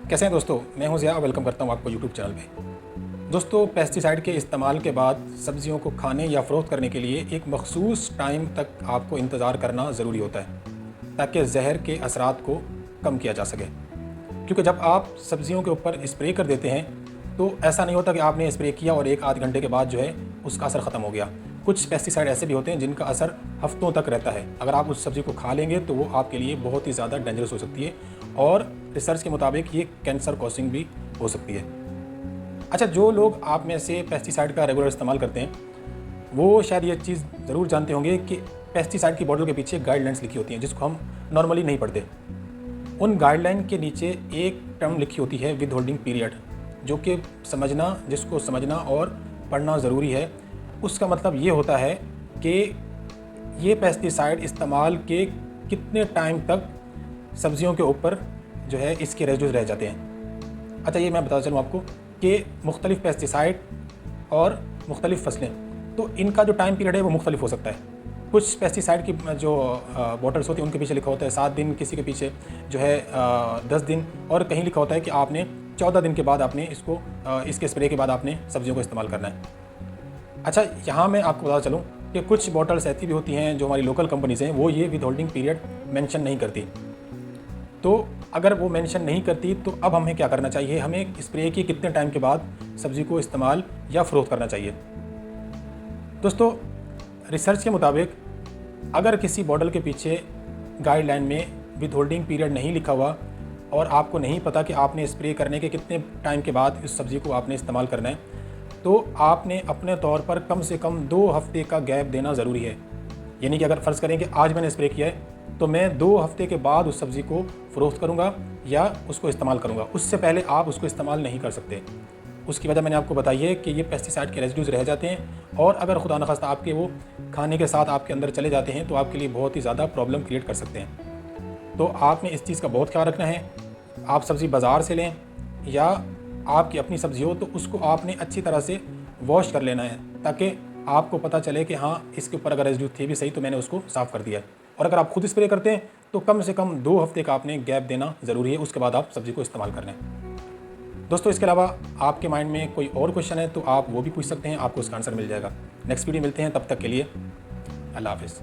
कैसे हैं दोस्तों, मैं हूं ज़िया। वेलकम करता हूं आपको यूट्यूब चैनल पे। दोस्तों, पेस्टिसाइड के इस्तेमाल के बाद सब्जियों को खाने या फ़रोख्त करने के लिए एक मखसूस टाइम तक आपको इंतज़ार करना ज़रूरी होता है ताकि जहर के असरात को कम किया जा सके। क्योंकि जब आप सब्जियों के ऊपर स्प्रे कर देते हैं तो ऐसा नहीं होता कि आपने स्प्रे किया और एक आध घंटे के बाद जो है उसका असर ख़त्म हो गया। कुछ पेस्टिसाइड ऐसे भी होते हैं जिनका असर हफ्तों तक रहता है। अगर आप उस सब्ज़ी को खा लेंगे तो वो आपके लिए बहुत ही ज़्यादा डेंजरस हो सकती है और रिसर्च के मुताबिक ये कैंसर कॉजिंग भी हो सकती है। अच्छा, जो लोग आप में से पेस्टिसाइड का रेगुलर इस्तेमाल करते हैं वो शायद ये चीज़ ज़रूर जानते होंगे कि पेस्टिसाइड की बॉटल के पीछे गाइडलाइंस लिखी होती हैं जिसको हम नॉर्मली नहीं पढ़ते। उन गाइडलाइन के नीचे एक टर्म लिखी होती है विद होल्डिंग पीरियड, जो कि जिसको समझना और पढ़ना ज़रूरी है। उसका मतलब ये होता है कि ये पेस्टिसाइड इस्तेमाल के कितने टाइम तक सब्जियों के ऊपर जो है इसके रेजिड्यूज रह जाते हैं। अच्छा, ये मैं बताता चलूँ आपको कि मुख्तलिफ़ पेस्टिसाइड और मुख्तलिफ़ फसलें, तो इनका जो टाइम पीरियड है वो मुख्तलिफ हो सकता है। कुछ पेस्टिसाइड की जो बॉटल्स होती हैं उनके पीछे लिखा होता है 7 दिन, किसी के पीछे जो है 10 दिन, और कहीं लिखा होता है कि आपने 14 दिन के बाद आपने इसके स्प्रे के बाद आपने सब्जियों को इस्तेमाल करना है। अच्छा, यहाँ मैं आपको बताता चलूँ कि कुछ बॉटल्स ऐसी भी होती हैं जो हमारी लोकल कंपनीज़ हैं, वो ये विद होल्डिंग पीरियड मेंशन नहीं करती। तो अगर वो मेंशन नहीं करती तो अब हमें क्या करना चाहिए, हमें स्प्रे के कितने टाइम के बाद सब्ज़ी को इस्तेमाल या फ़रोख्त करना चाहिए। दोस्तों, रिसर्च के मुताबिक अगर किसी बॉटल के पीछे गाइडलाइन में विद होल्डिंग पीरियड नहीं लिखा हुआ और आपको नहीं पता कि आपने स्प्रे करने के कितने टाइम के बाद इस सब्ज़ी को आपने इस्तेमाल करना है, तो आपने अपने तौर पर कम से कम 2 हफ्ते का गैप देना ज़रूरी है। यानी कि अगर फ़र्ज़ करें कि आज मैंने स्प्रे किया है तो मैं 2 हफ्ते के बाद उस सब्ज़ी को फ़रोख्त करूँगा या उसको इस्तेमाल करूँगा। उससे पहले आप उसको इस्तेमाल नहीं कर सकते। उसकी वजह मैंने आपको बताई है कि ये पेस्टिसाइड के रेजिड्यूज रह जाते हैं और अगर खुदा न खास्ता आपके वो खाने के साथ आपके अंदर चले जाते हैं तो आपके लिए बहुत ही ज़्यादा प्रॉब्लम क्रिएट कर सकते हैं। तो आपने इस चीज़ का बहुत ख्याल रखना है। आप सब्ज़ी बाज़ार से लें या आपकी अपनी सब्ज़ी हो तो उसको आपने अच्छी तरह से वॉश कर लेना है ताकि आपको पता चले कि हाँ, इसके ऊपर अगर रेजिड्यू थे भी सही तो मैंने उसको साफ़ कर दिया है। और अगर आप खुद स्प्रे करते हैं तो कम से कम 2 हफ्ते का आपने गैप देना ज़रूरी है, उसके बाद आप सब्ज़ी को इस्तेमाल कर लें। दोस्तों, इसके अलावा आपके माइंड में कोई और क्वेश्चन है तो आप वो भी पूछ सकते हैं, आपको उसका आंसर मिल जाएगा। नेक्स्ट वीडियो मिलते हैं, तब तक के लिए अल्लाह हाफ़िज़।